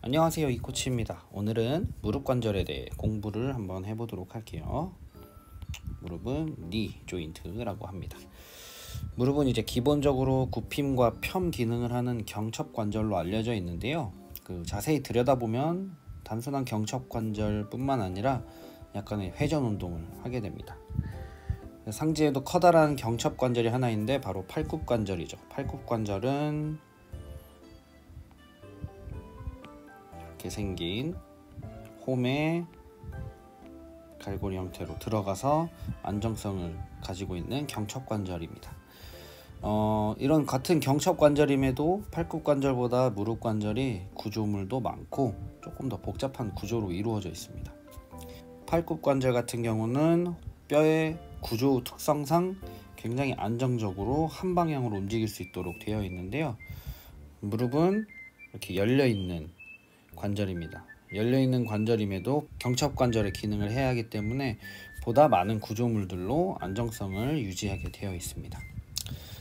안녕하세요, 이코치입니다. 오늘은 무릎 관절에 대해 공부를 한번 해보도록 할게요. 무릎은 니 조인트라고 합니다. 무릎은 이제 기본적으로 굽힘과 펴 기능을 하는 경첩 관절로 알려져 있는데요. 자세히 들여다보면 단순한 경첩 관절뿐만 아니라 약간의 회전 운동을 하게 됩니다. 상지에도 커다란 경첩 관절이 하나 있는데 바로 팔굽 관절이죠. 팔굽 관절은 이렇게 생긴 홈에 갈고리 형태로 들어가서 안정성을 가지고 있는 경첩 관절입니다. 이런 같은 경첩 관절임에도 팔굽 관절보다 무릎 관절이 구조물도 많고 조금 더 복잡한 구조로 이루어져 있습니다. 팔굽 관절 같은 경우는 뼈의 구조 특성상 굉장히 안정적으로 한 방향으로 움직일 수 있도록 되어 있는데요. 무릎은 이렇게 열려있는 관절입니다. 열려있는 관절임에도 경첩 관절의 기능을 해야 하기 때문에 보다 많은 구조물들로 안정성을 유지하게 되어 있습니다.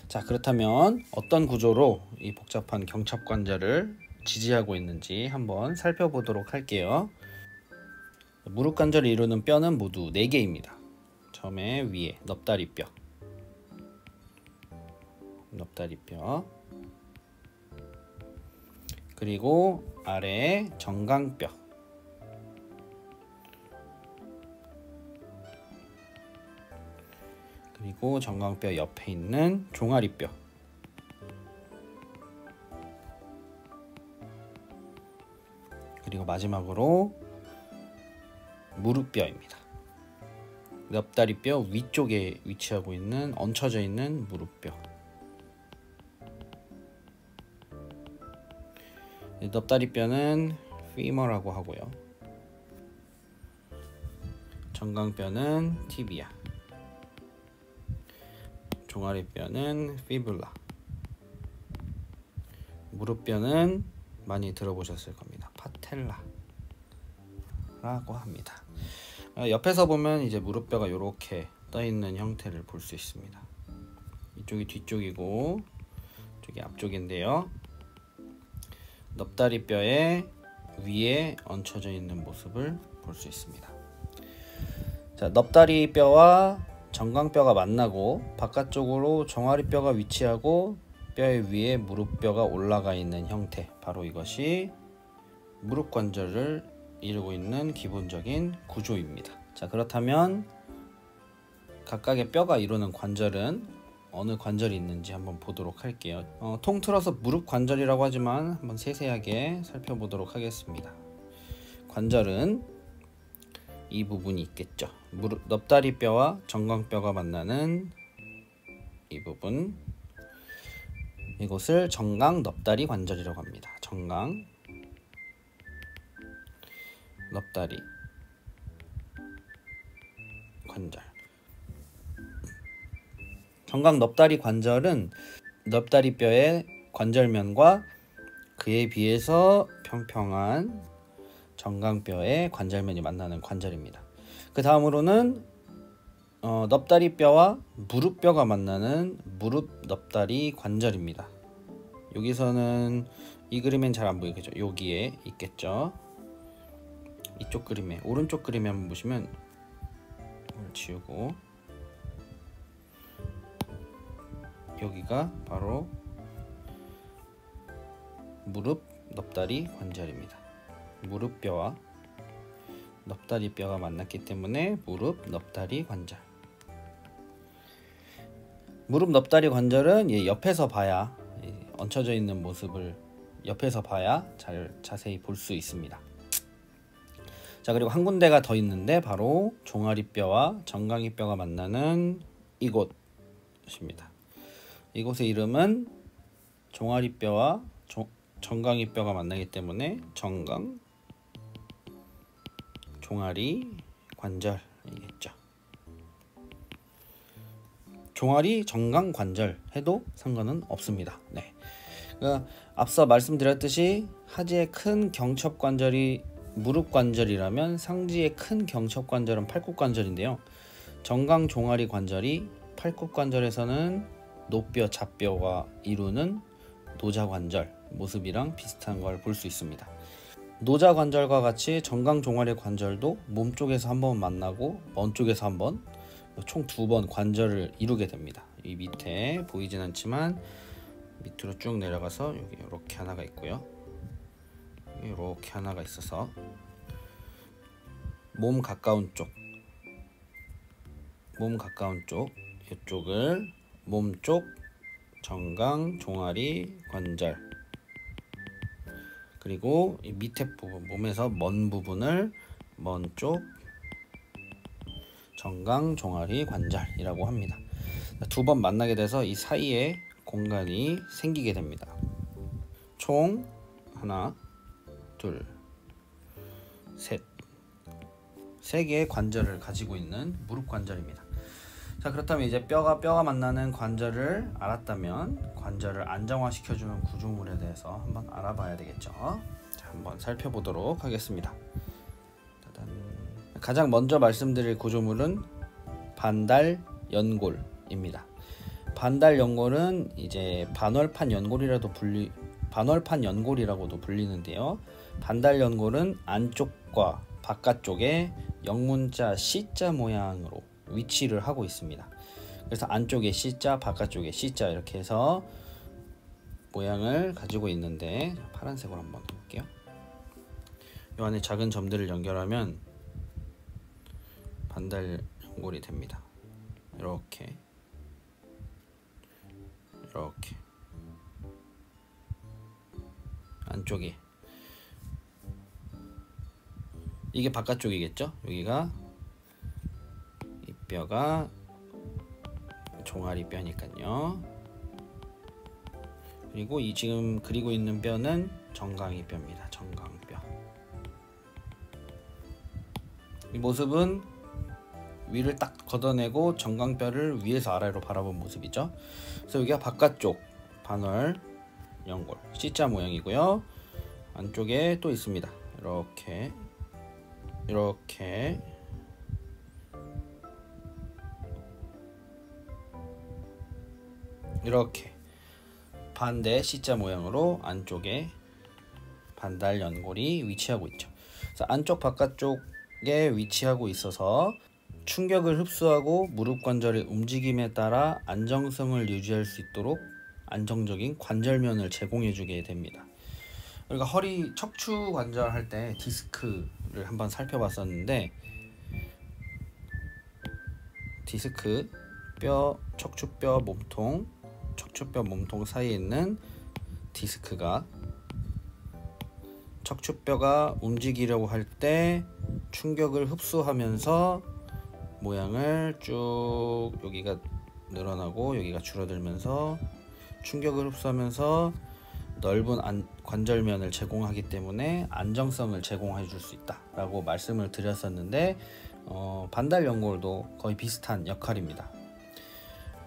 자, 그렇다면 어떤 구조로 이 복잡한 경첩 관절을 지지하고 있는지 한번 살펴보도록 할게요. 무릎 관절을 이루는 뼈는 모두 4개입니다. 처음에 위에 넙다리뼈, 그리고 아래에 정강뼈, 그리고 정강뼈 옆에 있는 종아리뼈, 그리고 마지막으로 무릎뼈입니다. 넙다리뼈 위쪽에 위치하고 있는 얹혀져 있는 무릎뼈. 넙다리뼈는 피머라고 하고요. 정강뼈는 티비아, 종아리뼈는 피뷸라, 무릎뼈는 많이 들어보셨을 겁니다. 파텔라라고 합니다. 옆에서 보면 이제 무릎뼈가 이렇게 떠 있는 형태를 볼 수 있습니다. 이쪽이 뒤쪽이고 이쪽이 앞쪽인데요. 넙다리뼈의 위에 얹혀져 있는 모습을 볼 수 있습니다. 자, 넙다리뼈와 정강뼈가 만나고 바깥쪽으로 종아리뼈가 위치하고 뼈의 위에 무릎뼈가 올라가 있는 형태, 바로 이것이 무릎 관절을 이루고 있는 기본적인 구조입니다. 자, 그렇다면 각각의 뼈가 이루는 관절은 어느 관절이 있는지 한번 보도록 할게요. 통틀어서 무릎 관절이라고 하지만 한번 세세하게 살펴보도록 하겠습니다. 관절은 이 부분이 있겠죠. 넙다리뼈와 정강뼈가 만나는 이 부분, 이곳을 정강 넙다리 관절이라고 합니다. 정강 넙다리 관절. 정강 넙다리 관절은 넙다리뼈의 관절면과 그에 비해서 평평한 정강뼈의 관절면이 만나는 관절입니다. 그 다음으로는 넙다리뼈와 무릎뼈가 만나는 무릎 넙다리 관절입니다. 여기서는 이 그림엔 잘 안 보이겠죠. 여기에 있겠죠. 이쪽 그림에, 오른쪽 그림에 한번 보시면, 이걸 지우고, 여기가 바로 무릎 넙다리 관절입니다. 무릎뼈와 넙다리뼈가 만났기 때문에 무릎 넙다리 관절. 무릎 넙다리 관절은 옆에서 봐야, 얹혀져 있는 모습을 옆에서 봐야 자세히 볼 수 있습니다. 자, 그리고 한 군데가 더 있는데 바로 종아리뼈와 정강이뼈가 만나는 이곳입니다. 이곳의 이름은 종아리뼈와 정강이뼈가 만나기 때문에 정강 종아리 관절이겠죠. 종아리 정강 관절 해도 상관은 없습니다. 네. 앞서 말씀드렸듯이 하지의 큰 경첩 관절이 무릎 관절이라면 상지의 큰 경첩 관절은 팔굽 관절인데요. 정강 종아리 관절이 팔굽 관절에서는 노뼈, 좌뼈가 이루는 노자 관절 모습이랑 비슷한 걸 볼 수 있습니다. 노자 관절과 같이 정강 종아리 관절도 몸 쪽에서 한 번 만나고 먼 쪽에서 한 번, 총 2번 관절을 이루게 됩니다. 이 밑에 보이진 않지만 밑으로 쭉 내려가서 여기 이렇게 하나가 있고요. 이렇게 하나가 있어서 몸 가까운 쪽 이쪽을 몸쪽 정강 종아리 관절, 그리고 이 밑에 부분 몸에서 먼 부분을 먼 쪽 정강 종아리 관절이라고 합니다. 2번 만나게 돼서 이 사이에 공간이 생기게 됩니다. 총 하나, 둘, 셋, 3개의 관절을 가지고 있는 무릎 관절입니다. 자, 그렇다면 이제 뼈가 만나는 관절을 알았다면 관절을 안정화시켜주는 구조물에 대해서 한번 알아봐야 되겠죠. 자, 한번 살펴보도록 하겠습니다. 짜잔. 가장 먼저 말씀드릴 구조물은 반달연골입니다. 반달연골은 이제 반월판 연골이라고도 불리는데요. 반달연골은 안쪽과 바깥쪽에 영문자 C자 모양으로 위치를 하고 있습니다. 그래서 안쪽에 C자, 바깥쪽에 C자 이렇게 해서 모양을 가지고 있는데, 파란색으로 한번 해볼게요. 이 안에 작은 점들을 연결하면 반달연골이 됩니다. 이렇게 안쪽에, 이게 바깥쪽이겠죠. 여기가 이 뼈가 종아리 뼈니까요. 그리고 이 지금 그리고 있는 뼈는 정강이 뼈입니다. 정강뼈. 이 모습은 위를 딱 걷어내고 정강뼈를 위에서 아래로 바라본 모습이죠. 그래서 여기가 바깥쪽 반월 연골 C자 모양이고요. 안쪽에 또 있습니다. 이렇게 반대 C자 모양으로 안쪽에 반달 연골이 위치하고 있죠. 그래서 안쪽 바깥쪽에 위치하고 있어서 충격을 흡수하고 무릎 관절의 움직임에 따라 안정성을 유지할 수 있도록 안정적인 관절면을 제공해주게 됩니다. 우리가 허리 척추 관절 할 때 디스크를 한번 살펴봤었는데, 디스크 뼈, 척추뼈 몸통 사이에 있는 디스크가 척추뼈가 움직이려고 할 때 충격을 흡수하면서 모양을 쭉, 여기가 늘어나고 여기가 줄어들면서 충격을 흡수하면서 넓은 관절면을 제공하기 때문에 안정성을 제공해 줄 수 있다 라고 말씀을 드렸었는데, 반달연골도 거의 비슷한 역할입니다.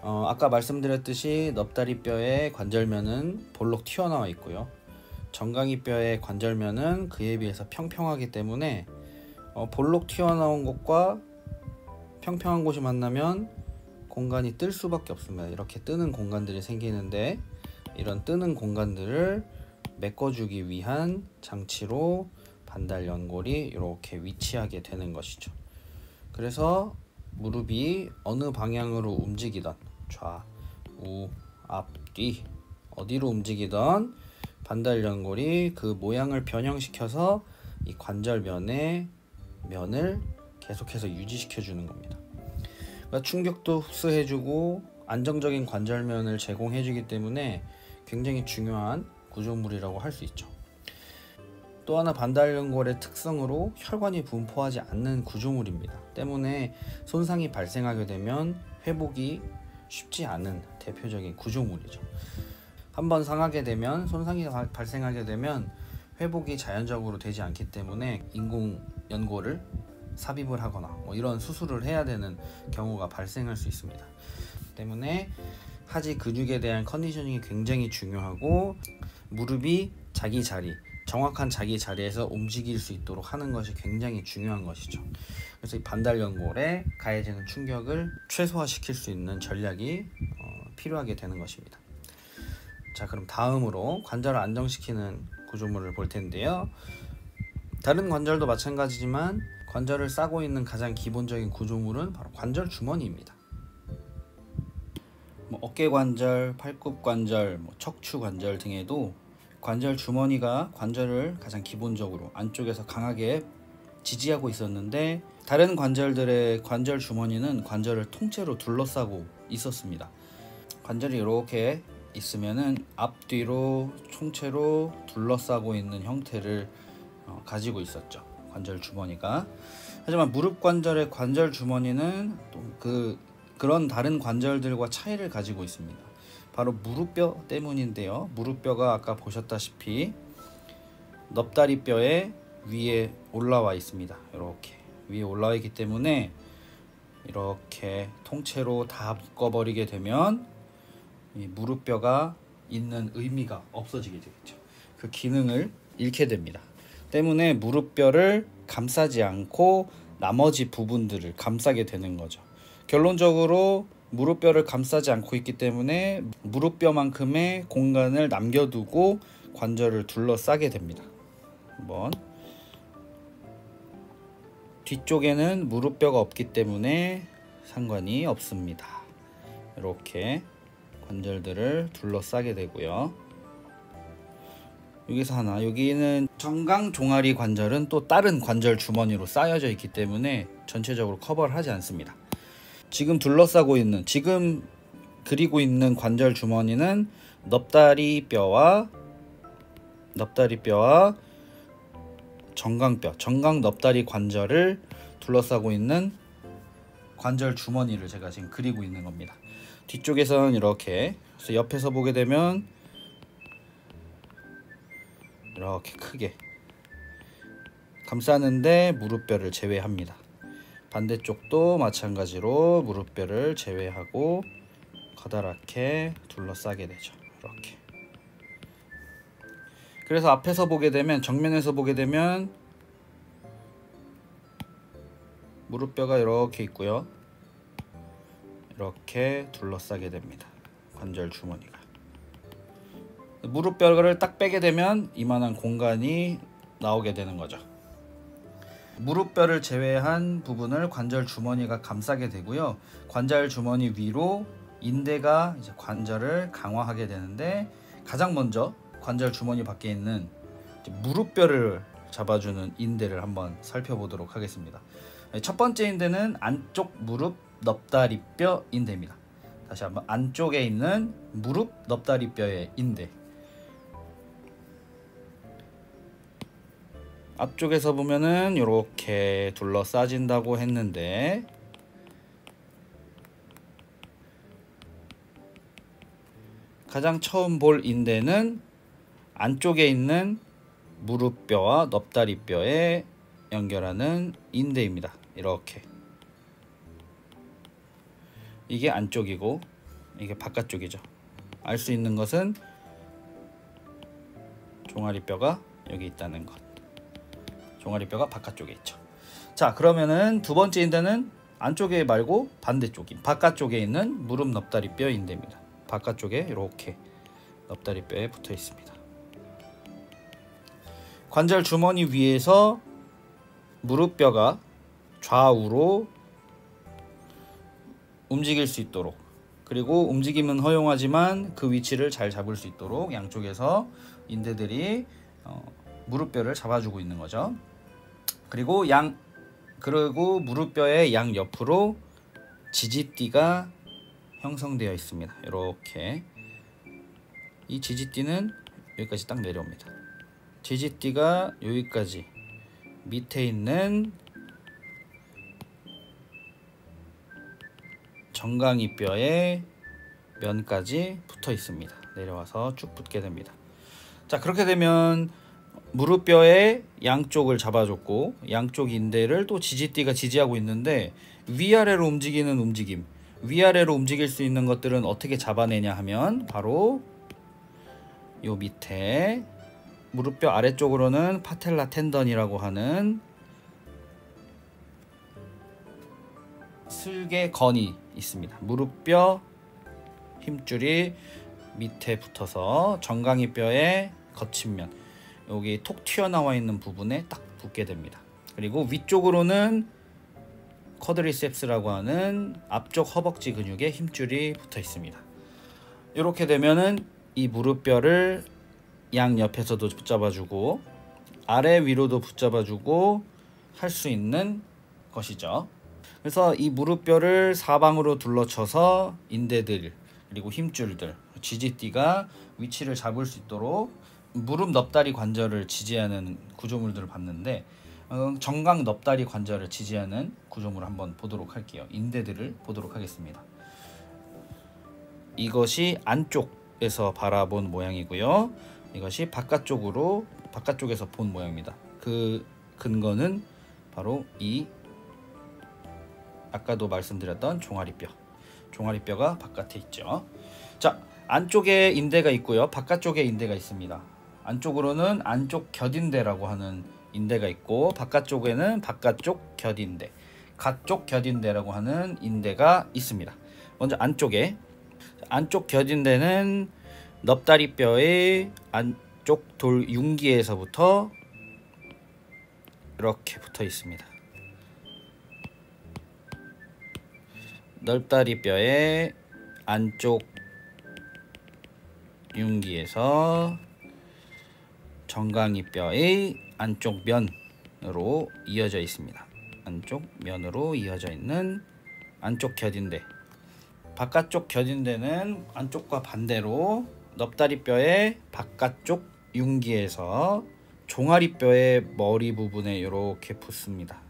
아까 말씀드렸듯이 넙다리뼈의 관절면은 볼록 튀어나와 있고요. 정강이뼈의 관절면은 그에 비해서 평평하기 때문에 볼록 튀어나온 곳과 평평한 곳이 만나면 공간이 뜰 수밖에 없습니다. 이렇게 뜨는 공간들이 생기는데, 이런 뜨는 공간들을 메꿔주기 위한 장치로 반달연골이 이렇게 위치하게 되는 것이죠. 그래서 무릎이 어느 방향으로 움직이던, 좌, 우, 앞, 뒤 어디로 움직이던 반달연골이 그 모양을 변형시켜서 이 관절면의 면을 계속해서 유지시켜 주는 겁니다. 그러니까 충격도 흡수해주고 안정적인 관절면을 제공해주기 때문에 굉장히 중요한 구조물이라고 할 수 있죠. 또 하나 반달연골의 특성으로 혈관이 분포하지 않는 구조물입니다. 때문에 손상이 발생하게 되면 회복이 쉽지 않은 대표적인 구조물이죠. 한번 상하게 되면, 손상이 발생하게 되면 회복이 자연적으로 되지 않기 때문에 인공 연골을 삽입을 하거나 이런 수술을 해야 되는 경우가 발생할 수 있습니다. 때문에 하지 근육에 대한 컨디셔닝이 굉장히 중요하고, 무릎이 자기 자리, 정확한 자기 자리에서 움직일 수 있도록 하는 것이 굉장히 중요한 것이죠. 그래서 이 반달연골에 가해지는 충격을 최소화시킬 수 있는 전략이 필요하게 되는 것입니다. 자, 그럼 다음으로 관절을 안정시키는 구조물을 볼 텐데요. 다른 관절도 마찬가지지만 관절을 싸고 있는 가장 기본적인 구조물은 바로 관절 주머니입니다. 어깨 관절, 팔굽 관절, 척추 관절 등에도 관절 주머니가 관절을 가장 기본적으로 안쪽에서 강하게 지지하고 있었는데, 다른 관절들의 관절 주머니는 관절을 통째로 둘러싸고 있었습니다. 관절이 이렇게 있으면은 앞뒤로 통째로 둘러싸고 있는 형태를 가지고 있었죠, 관절 주머니가. 하지만 무릎 관절의 관절 주머니는 또 그런 다른 관절들과 차이를 가지고 있습니다. 바로 무릎뼈 때문인데요. 무릎뼈가 아까 보셨다시피 넙다리뼈의 위에 올라와 있습니다. 이렇게 위에 올라와 있기 때문에 이렇게 통째로 다 묶어버리게 되면 이 무릎뼈가 있는 의미가 없어지게 되겠죠. 그 기능을 잃게 됩니다. 때문에 무릎뼈를 감싸지 않고 나머지 부분들을 감싸게 되는 거죠. 결론적으로 무릎뼈를 감싸지 않고 있기 때문에 무릎뼈만큼의 공간을 남겨두고 관절을 둘러싸게 됩니다. 한번 뒤쪽에는 무릎뼈가 없기 때문에 상관이 없습니다. 이렇게 관절들을 둘러싸게 되고요. 여기서 하나, 여기는 정강 종아리 관절은 또 다른 관절 주머니로 쌓여져 있기 때문에 전체적으로 커버를 하지 않습니다. 지금 둘러싸고 있는, 지금 그리고 있는 관절 주머니는 넙다리뼈와 정강뼈, 정강 넙다리 관절을 둘러싸고 있는 관절 주머니를 제가 지금 그리고 있는 겁니다. 뒤쪽에서는 이렇게, 그래서 옆에서 보게 되면 이렇게 크게 감싸는데 무릎뼈를 제외합니다. 반대쪽도 마찬가지로 무릎뼈를 제외하고 커다랗게 둘러싸게 되죠. 이렇게. 그래서 앞에서 보게 되면, 정면에서 보게 되면 무릎뼈가 이렇게 있고요. 이렇게 둘러싸게 됩니다. 관절 주머니가. 무릎뼈를 딱 빼게 되면 이만한 공간이 나오게 되는 거죠. 무릎뼈를 제외한 부분을 관절 주머니가 감싸게 되고요. 관절 주머니 위로 인대가 이제 관절을 강화하게 되는데, 가장 먼저 관절 주머니 밖에 있는 무릎뼈를 잡아주는 인대를 한번 살펴보도록 하겠습니다. 첫 번째 인대는 안쪽 무릎 넙다리뼈 인대입니다. 다시 한번, 안쪽에 있는 무릎 넙다리뼈의 인대. 앞쪽에서 보면은 이렇게 둘러싸진다고 했는데, 가장 처음 볼 인대는 안쪽에 있는 무릎뼈와 넙다리뼈에 연결하는 인대입니다. 이렇게. 이게 안쪽이고 이게 바깥쪽이죠. 알 수 있는 것은 종아리뼈가 여기 있다는 것. 종아리뼈가 바깥쪽에 있죠. 자, 그러면은 두 번째 인대는 안쪽에 말고 반대쪽인 바깥쪽에 있는 무릎 넙다리뼈 인대입니다. 바깥쪽에 이렇게 넙다리뼈에 붙어 있습니다. 관절 주머니 위에서 무릎뼈가 좌우로 움직일 수 있도록, 그리고 움직임은 허용하지만 그 위치를 잘 잡을 수 있도록 양쪽에서 인대들이 무릎뼈를 잡아주고 있는 거죠. 그리고 무릎뼈의 양 옆으로 지지띠가 형성되어 있습니다. 이렇게. 이 지지띠는 여기까지 딱 내려옵니다. 지지띠가 여기까지 밑에 있는 정강이뼈의 면까지 붙어 있습니다. 내려와서 쭉 붙게 됩니다. 자, 그렇게 되면 무릎뼈의 양쪽을 잡아줬고, 양쪽 인대를 또 지지띠가 지지하고 있는데, 위아래로 움직이는 움직임, 위아래로 움직일 수 있는 것들은 어떻게 잡아내냐 하면, 바로 요 밑에 무릎뼈 아래쪽으로는 파텔라 텐던이라고 하는 슬개건이 있습니다. 무릎뼈 힘줄이 밑에 붙어서 정강이뼈의 거친 면, 여기 톡 튀어나와 있는 부분에 딱 붙게 됩니다. 그리고 위쪽으로는 쿼드리셉스라고 하는 앞쪽 허벅지 근육에 힘줄이 붙어 있습니다. 이렇게 되면은 이 무릎뼈를 양 옆에서도 붙잡아주고 아래 위로도 붙잡아주고 할 수 있는 것이죠. 그래서 이 무릎뼈를 사방으로 둘러쳐서 인대들 그리고 힘줄들, 지지띠가 위치를 잡을 수 있도록 무릎 넙다리 관절을 지지하는 구조물들을 봤는데 정강 넙다리 관절을 지지하는 구조물을 한번 보도록 할게요. 인대들을 보도록 하겠습니다. 이것이 안쪽에서 바라본 모양이고요. 이것이 바깥쪽에서 본 모양입니다. 그 근거는 바로 이 아까도 말씀드렸던 종아리뼈가 바깥에 있죠. 자, 안쪽에 인대가 있고요. 바깥쪽에 인대가 있습니다. 안쪽으로는 안쪽 곁인대라고 하는 인대가 있고 바깥쪽에는 바깥쪽 곁인대, 가쪽 곁인대라고 하는 인대가 있습니다. 먼저 안쪽 곁인대는 넙다리뼈의 안쪽 돌 융기에서부터 이렇게 붙어 있습니다. 넙다리뼈의 안쪽 융기에서 정강이뼈의 안쪽 면으로 이어져 있습니다. 안쪽 면으로 이어져 있는 안쪽 곁인대. 바깥쪽 곁인대는 안쪽과 반대로 넙다리뼈의 바깥쪽 융기에서 종아리뼈의 머리 부분에 이렇게 붙습니다.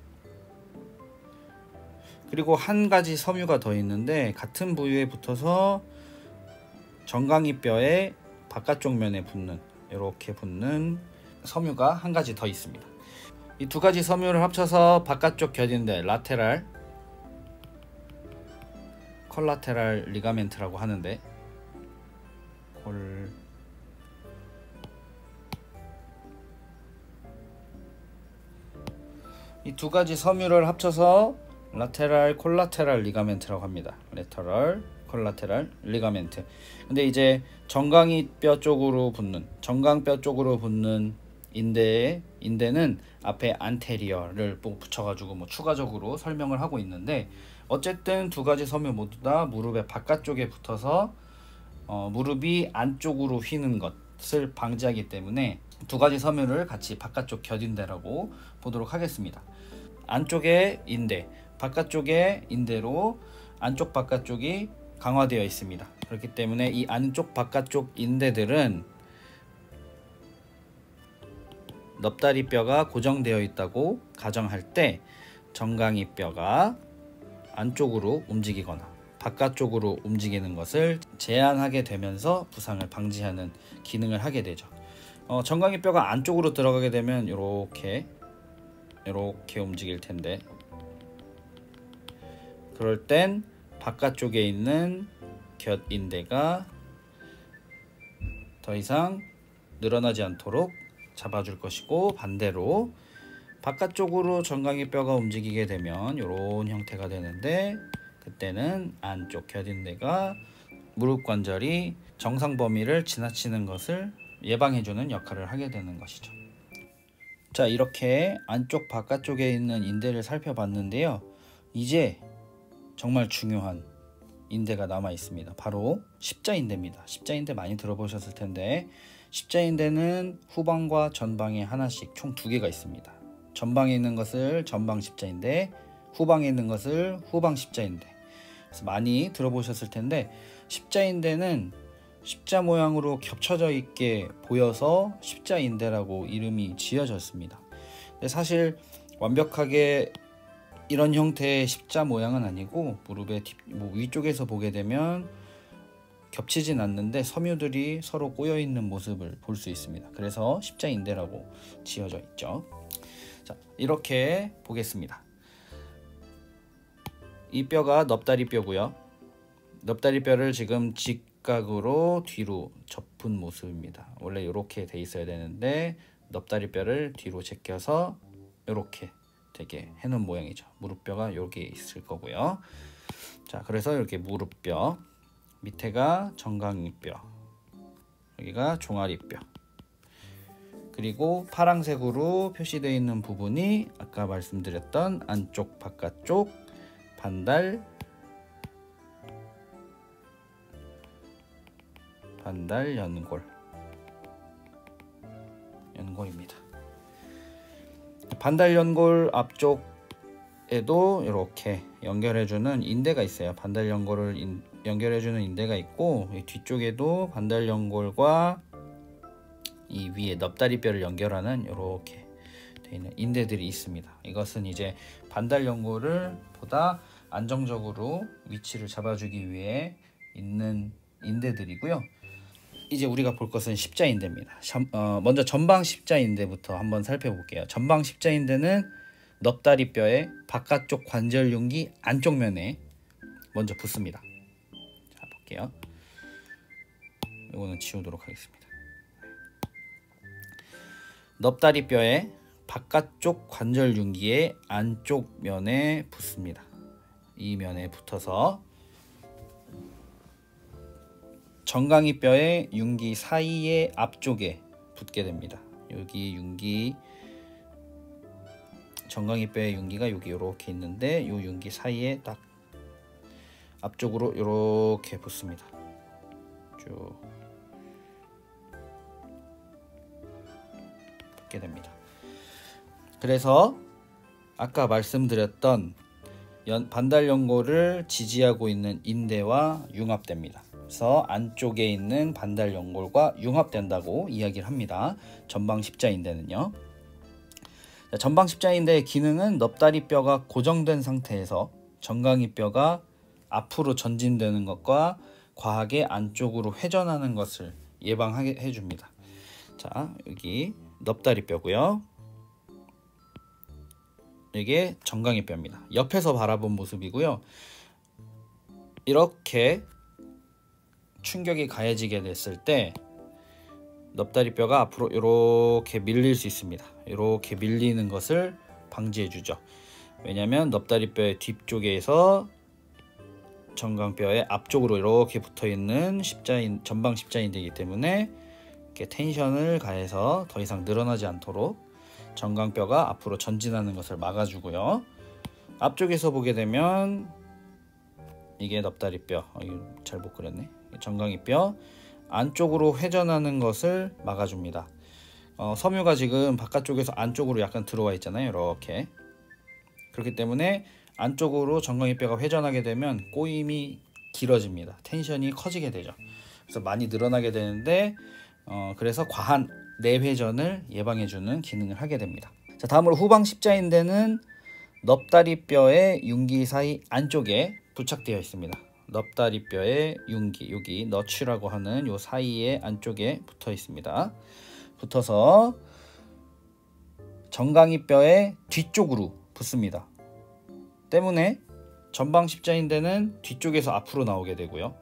그리고 한 가지 섬유가 더 있는데 같은 부위에 붙어서 정강이뼈의 바깥쪽 면에 이렇게 붙는 섬유가 한 가지 더 있습니다. 이 두 가지 섬유를 합쳐서 바깥쪽 곁인대, 컬라테랄 리가멘트라고 하는데 이 두 가지 섬유를 합쳐서 라테랄 콜라테랄 리가멘트라고 합니다. 레터럴 콜라테랄 리가멘트. 근데 이제 정강이뼈 쪽으로 붙는 인대는 앞에 안테리어를 붙여가지고 뭐 추가적으로 설명을 하고 있는데 어쨌든 두 가지 섬유 모두 다 무릎의 바깥쪽에 붙어서 무릎이 안쪽으로 휘는 것을 방지하기 때문에 두 가지 섬유를 같이 바깥쪽 곁인대라고 보도록 하겠습니다. 안쪽에 인대, 바깥쪽에 인대로 안쪽 바깥쪽이 강화되어 있습니다. 그렇기 때문에 이 안쪽 바깥쪽 인대들은 넙다리뼈가 고정되어 있다고 가정할 때 정강이뼈가 안쪽으로 움직이거나 바깥쪽으로 움직이는 것을 제한하게 되면서 부상을 방지하는 기능을 하게 되죠. 정강이뼈가 안쪽으로 들어가게 되면 이렇게 움직일 텐데 그럴 땐 바깥쪽에 있는 곁인대가 더 이상 늘어나지 않도록 잡아줄 것이고 반대로 바깥쪽으로 정강이뼈가 움직이게 되면 이런 형태가 되는데 그때는 안쪽 곁인대가 무릎 관절이 정상 범위를 지나치는 것을 예방해주는 역할을 하게 되는 것이죠. 자, 이렇게 안쪽 바깥쪽에 있는 인대를 살펴봤는데요. 이제 정말 중요한 인대가 남아 있습니다. 바로 십자인대입니다. 십자인대 많이 들어보셨을 텐데 십자인대는 후방과 전방에 하나씩 총 2개가 있습니다. 전방에 있는 것을 전방 십자인대, 후방에 있는 것을 후방 십자인대. 그래서 많이 들어보셨을 텐데 십자인대는 십자 모양으로 겹쳐져 있게 보여서 십자인대라고 이름이 지어졌습니다. 근데 사실 완벽하게 이런 형태의 십자 모양은 아니고 무릎의 위쪽에서 보게 되면 겹치진 않는데 섬유들이 서로 꼬여 있는 모습을 볼 수 있습니다. 그래서 십자인대라고 지어져 있죠. 자, 이렇게 보겠습니다. 이 뼈가 넙다리뼈고요. 넙다리뼈를 지금 직각으로 뒤로 접은 모습입니다. 원래 이렇게 돼 있어야 되는데 넙다리뼈를 뒤로 제껴서 이렇게 되게 해놓은 모양이죠. 무릎뼈가 여기 있을 거고요. 자, 그래서 이렇게 무릎뼈, 밑에가 정강이뼈, 여기가 종아리뼈. 그리고 파란색으로 표시되어 있는 부분이 아까 말씀드렸던 안쪽 바깥쪽 반달 연골입니다. 반달 연골 앞쪽에도 이렇게 연결해주는 인대가 있어요. 반달 연골을 연결해주는 인대가 있고, 이 뒤쪽에도 반달 연골과 이 위에 넙다리뼈를 연결하는 이렇게 되어 있는 인대들이 있습니다. 이것은 이제 반달 연골을 보다 안정적으로 위치를 잡아주기 위해 있는 인대들이고요. 이제 우리가 볼 것은 십자인대입니다. 먼저 전방 십자인대부터 한번 살펴볼게요. 전방 십자인대는 넙다리뼈의 바깥쪽 관절윤기 안쪽 면에 먼저 붙습니다. 자, 볼게요. 이거는 지우도록 하겠습니다. 넙다리뼈의 바깥쪽 관절윤기의 안쪽 면에 붙습니다. 이 면에 붙어서 정강이뼈의 윤기 사이의 앞쪽에 붙게 됩니다. 여기 윤기, 정강이뼈의 윤기가 여기 이렇게 있는데 이 윤기 사이에 딱 앞쪽으로 이렇게 붙습니다. 쭉 붙게 됩니다. 그래서 아까 말씀드렸던 반달 연골을 지지하고 있는 인대와 융합됩니다. 그래서 안쪽에 있는 반달 연골과 융합된다고 이야기를 합니다. 전방 십자인대는요. 전방 십자인대의 기능은 넙다리뼈가 고정된 상태에서 정강이뼈가 앞으로 전진되는 것과 과하게 안쪽으로 회전하는 것을 예방해 줍니다. 자, 여기 넙다리뼈고요. 이게 정강이뼈입니다. 옆에서 바라본 모습이고요. 이렇게 충격이 가해지게 됐을 때 넙다리뼈가 앞으로 이렇게 밀릴 수 있습니다. 이렇게 밀리는 것을 방지해 주죠. 왜냐하면 넙다리뼈의 뒤쪽에서 정강뼈의 앞쪽으로 이렇게 붙어 있는 전방 십자인대이기 때문에 이렇게 텐션을 가해서 더 이상 늘어나지 않도록 정강뼈가 앞으로 전진하는 것을 막아주고요. 앞쪽에서 보게 되면 이게 넙다리뼈, 잘 못 그렸네. 정강이뼈 안쪽으로 회전하는 것을 막아줍니다. 섬유가 지금 바깥쪽에서 안쪽으로 약간 들어와 있잖아요. 이렇게. 그렇기 때문에 안쪽으로 정강이뼈가 회전하게 되면 꼬임이 길어집니다. 텐션이 커지게 되죠. 그래서 많이 늘어나게 되는데 그래서 과한 내회전을 예방해주는 기능을 하게 됩니다. 자, 다음으로 후방 십자인대는 넙다리뼈의 윤기 사이 안쪽에 부착되어 있습니다. 넙다리뼈의 윤기, 여기 너치라고 하는 요 사이에 안쪽에 붙어 있습니다. 붙어서 정강이뼈의 뒤쪽으로 붙습니다. 때문에 전방 십자인대는 뒤쪽에서 앞으로 나오게 되고요.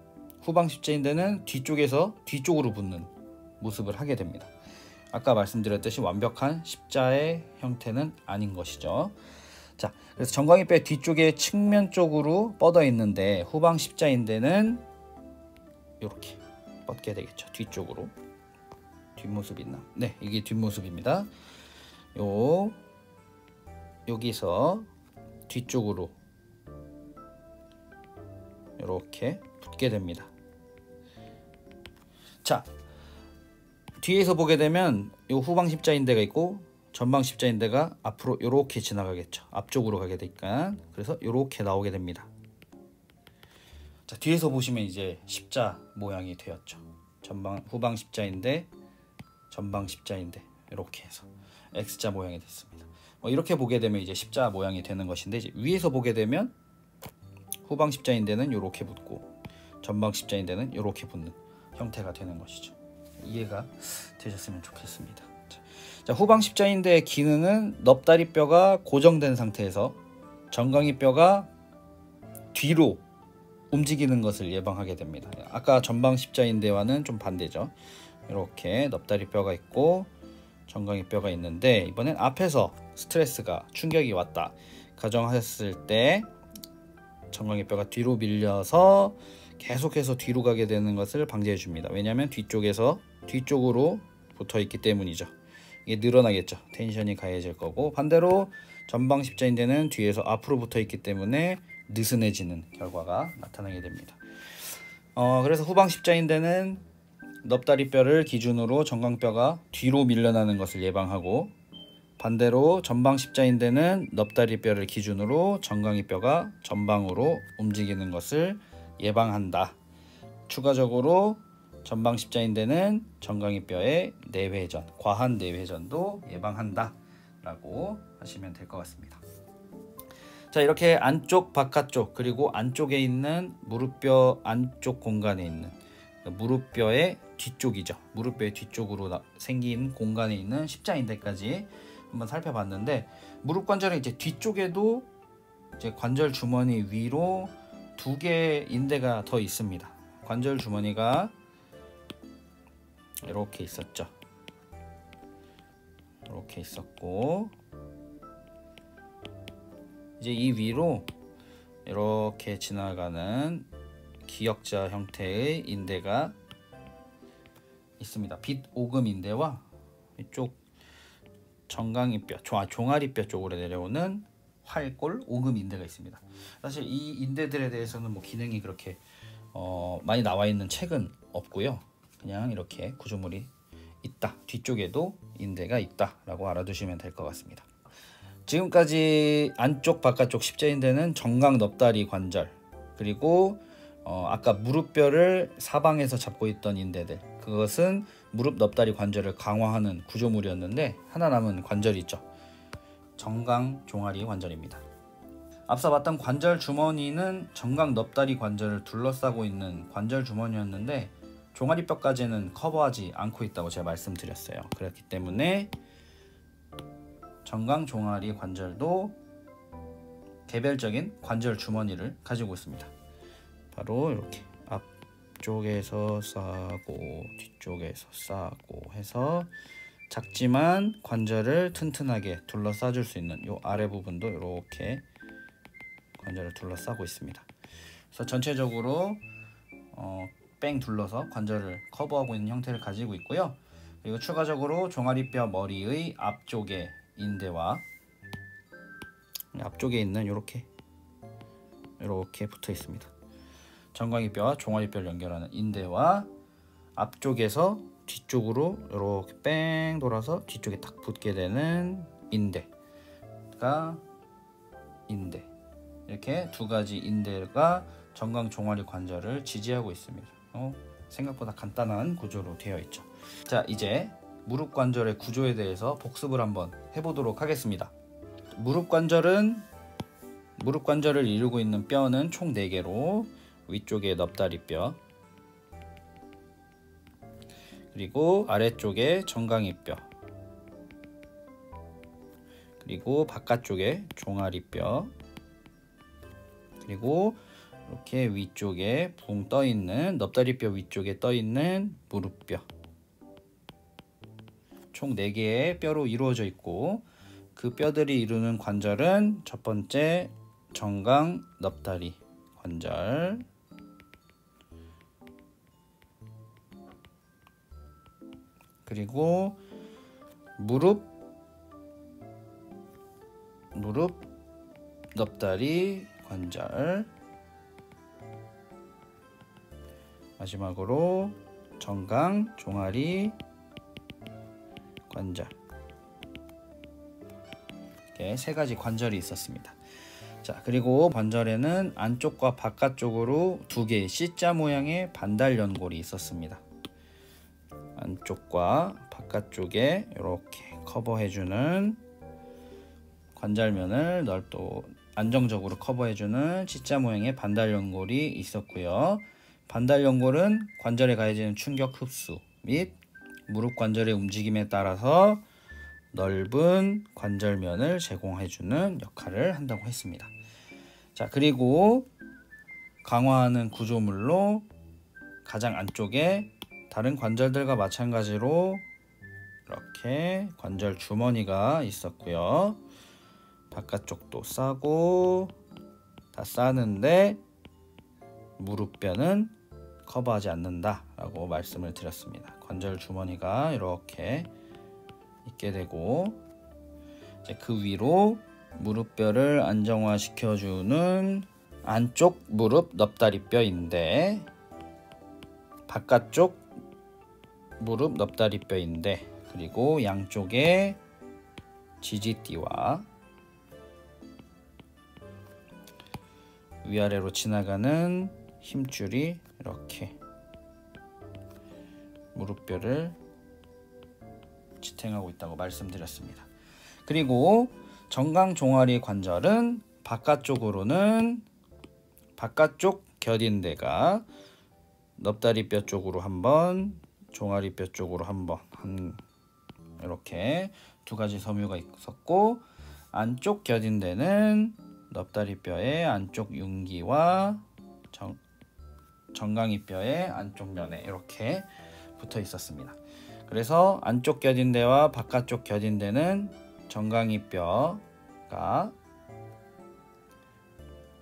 후방 십자인대는 뒤쪽에서 뒤쪽으로 붙는 모습을 하게 됩니다. 아까 말씀드렸듯이 완벽한 십자의 형태는 아닌 것이죠. 자, 그래서 정강이뼈 뒤쪽에 측면 쪽으로 뻗어 있는데 후방 십자인대는 이렇게 뻗게 되겠죠. 뒤쪽으로. 뒷모습 있나? 네, 이게 뒷모습입니다. 여기서 뒤쪽으로 이렇게 붙게 됩니다. 자, 뒤에서 보게 되면 이 후방 십자인대가 있고 전방 십자인대가 앞으로 이렇게 지나가겠죠. 앞쪽으로 가게 되니까. 그래서 이렇게 나오게 됩니다. 자, 뒤에서 보시면 이제 십자 모양이 되었죠. 후방 십자인대, 전방 십자인대 이렇게 해서 X자 모양이 됐습니다. 이렇게 보게 되면 이제 십자 모양이 되는 것인데, 이제 위에서 보게 되면 후방 십자인대는 이렇게 붙고 전방 십자인대는 이렇게 붙는 형태가 되는 것이죠. 이해가 되셨으면 좋겠습니다. 자, 후방 십자인대의 기능은 넙다리뼈가 고정된 상태에서 정강이뼈가 뒤로 움직이는 것을 예방하게 됩니다. 아까 전방 십자인대와는 좀 반대죠. 이렇게 넙다리뼈가 있고 정강이뼈가 있는데, 이번엔 앞에서 스트레스가 충격이 왔다 가정하셨을 때 정강이뼈가 뒤로 밀려서 계속해서 뒤로 가게 되는 것을 방지해 줍니다. 왜냐하면 뒤쪽에서 뒤쪽으로 붙어 있기 때문이죠. 이게 늘어나겠죠. 텐션이 가해질 거고, 반대로 전방 십자인대는 뒤에서 앞으로 붙어 있기 때문에 느슨해지는 결과가 나타나게 됩니다. 그래서 후방 십자인대는 넙다리뼈를 기준으로 정강뼈가 뒤로 밀려나는 것을 예방하고, 반대로 전방 십자인대는 넙다리뼈를 기준으로 정강이뼈가 전방으로 움직이는 것을 예방한다. 추가적으로 전방 십자인대는 정강이뼈의 내회전, 과한 내회전도 예방한다 라고 하시면 될 것 같습니다. 자, 이렇게 안쪽, 바깥쪽, 그리고 안쪽에 있는 무릎뼈 안쪽 공간에 있는 무릎뼈의 뒤쪽이죠. 무릎뼈의 뒤쪽으로 생긴 공간에 있는 십자인대까지 한번 살펴봤는데, 무릎 관절의 이제 뒤쪽에도 이제 관절 주머니 위로 2개의 인대가 더 있습니다. 관절 주머니가 이렇게 있었죠. 이렇게 있었고, 이제 이 위로 이렇게 지나가는 기역자 형태의 인대가 있습니다. 빗오금 인대와 이쪽 정강이뼈, 종아리뼈 쪽으로 내려오는 활골 오금 인대가 있습니다. 사실 이 인대들에 대해서는 뭐 기능이 그렇게 많이 나와 있는 책은 없고요. 그냥 이렇게 구조물이 있다, 뒤쪽에도 인대가 있다 라고 알아두시면 될 것 같습니다. 지금까지 안쪽 바깥쪽 십자인대는 정강 넙다리 관절, 그리고 아까 무릎뼈를 사방에서 잡고 있던 인대들, 그것은 무릎 넙다리 관절을 강화하는 구조물이었는데, 하나 남은 관절이 있죠. 정강 종아리 관절입니다. 앞서 봤던 관절 주머니는 정강 넙다리 관절을 둘러싸고 있는 관절 주머니였는데, 종아리뼈까지는 커버하지 않고 있다고 제가 말씀드렸어요. 그렇기 때문에 정강 종아리 관절도 개별적인 관절 주머니를 가지고 있습니다. 바로 이렇게 앞쪽에서 싸고 뒤쪽에서 싸고 해서 작지만 관절을 튼튼하게 둘러싸 줄 수 있는 이 아래 부분도 이렇게 관절을 둘러싸고 있습니다. 그래서 전체적으로 뺑 둘러서 관절을 커버하고 있는 형태를 가지고 있고요. 그리고 추가적으로 종아리뼈 머리의 앞쪽에 인대와 앞쪽에 있는 이렇게 붙어 있습니다. 정강이뼈와 종아리뼈를 연결하는 인대와 앞쪽에서 뒤쪽으로 이렇게 뺑 돌아서 뒤쪽에 딱 붙게 되는 인대가 인대, 이렇게 2가지 인대가 정강 종아리 관절을 지지하고 있습니다. 생각보다 간단한 구조로 되어 있죠. 자, 이제 무릎 관절의 구조에 대해서 복습을 한번 해보도록 하겠습니다. 무릎 관절을 이루고 있는 뼈는 총 4개로, 위쪽에 넙다리뼈, 그리고 아래쪽에 정강이뼈, 그리고 바깥쪽에 종아리뼈, 그리고 이렇게 위쪽에 붕 떠있는 넙다리뼈 위쪽에 떠있는 무릎뼈, 총 4개의 뼈로 이루어져 있고, 그 뼈들이 이루는 관절은 첫 번째 정강 넙다리 관절, 그리고 무릎 넙다리 관절, 마지막으로 정강 종아리 관절, 이렇게 3가지 관절이 있었습니다. 자, 그리고 관절에는 안쪽과 바깥쪽으로 2개의 C자 모양의 반달 연골이 있었습니다. 안쪽과 바깥쪽에 이렇게 커버해주는, 관절면을 안정적으로 커버해주는 C자 모양의 반달 연골이 있었고요. 반달 연골은 관절에 가해지는 충격 흡수 및 무릎 관절의 움직임에 따라서 넓은 관절면을 제공해주는 역할을 한다고 했습니다. 자, 그리고 강화하는 구조물로 가장 안쪽에 다른 관절들과 마찬가지로 이렇게 관절 주머니가 있었고요. 바깥쪽도 싸고 다 싸는데 무릎뼈는 커버하지 않는다 라고 말씀을 드렸습니다. 관절 주머니가 이렇게 있게 되고, 이제 그 위로 무릎뼈를 안정화시켜주는 안쪽 무릎 넙다리뼈인데, 바깥쪽 무릎 넙다리뼈인데, 그리고 양쪽에 지지띠와 위아래로 지나가는 힘줄이 이렇게 무릎뼈를 지탱하고 있다고 말씀드렸습니다. 그리고 정강종아리 관절은 바깥쪽으로는 바깥쪽 겨딘대가 넙다리뼈 쪽으로 한번, 종아리뼈 쪽으로 한번, 이렇게 두 가지 섬유가 있었고, 안쪽 겨딘대는 넙다리뼈의 안쪽 융기와 정강이뼈의 안쪽 면에 이렇게 붙어 있었습니다. 그래서 안쪽 겨딘대와 바깥쪽 겨딘대는 정강이뼈가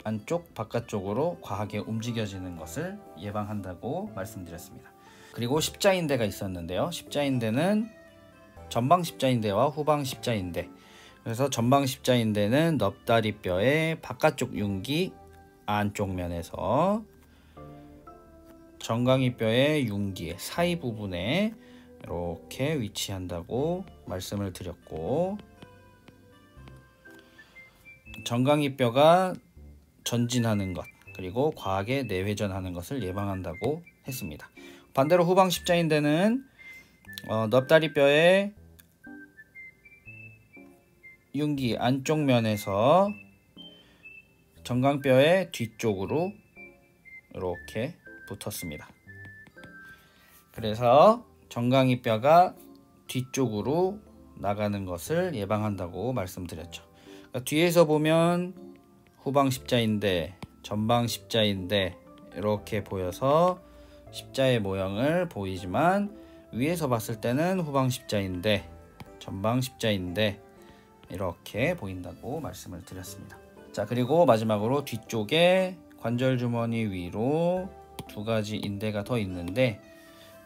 안쪽 바깥쪽으로 과하게 움직여지는 것을 예방한다고 말씀드렸습니다. 그리고 십자인대가 있었는데요. 십자인대는 전방 십자인대와 후방 십자인대. 그래서 전방 십자인대는 넙다리뼈의 바깥쪽 융기 안쪽 면에서, 정강이뼈의 융기 사이 부분에 이렇게 위치한다고 말씀을 드렸고, 정강이뼈가 전진하는 것, 그리고 과하게 내회전하는 것을 예방한다고 했습니다. 반대로 후방 십자인대는 넙다리뼈의 융기 안쪽 면에서 정강뼈의 뒤쪽으로 이렇게 붙었습니다. 그래서 정강이뼈가 뒤쪽으로 나가는 것을 예방한다고 말씀드렸죠. 그러니까 뒤에서 보면 후방 십자인대, 전방 십자인대 이렇게 보여서 십자의 모양을 보이지만, 위에서 봤을 때는 후방 십자인대, 전방 십자인대 이렇게 보인다고 말씀을 드렸습니다. 자, 그리고 마지막으로 뒤쪽에 관절 주머니 위로 두 가지 인대가 더 있는데,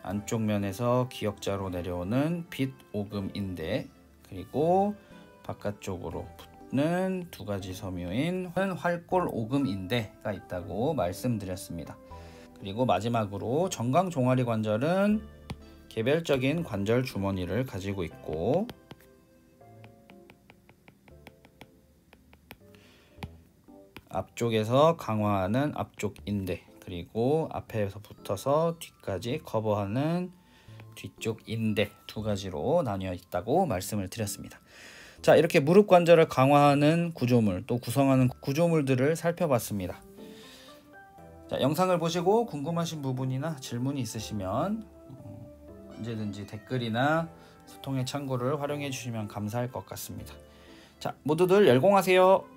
안쪽 면에서 기역자로 내려오는 빗 오금 인대, 그리고 바깥쪽으로 붙는 두 가지 섬유인 활골 오금 인대가 있다고 말씀드렸습니다. 그리고 마지막으로 정강 종아리 관절은 개별적인 관절 주머니를 가지고 있고, 앞쪽에서 강화하는 앞쪽 인대, 그리고 앞에서 붙어서 뒤까지 커버하는 뒤쪽 인대 두 가지로 나뉘어 있다고 말씀을 드렸습니다. 자, 이렇게 무릎 관절을 강화하는 구조물, 또 구성하는 구조물들을 살펴봤습니다. 자, 영상을 보시고 궁금하신 부분이나 질문이 있으시면 언제든지 댓글이나 소통의 창구를 활용해 주시면 감사할 것 같습니다. 자, 모두들 열공하세요.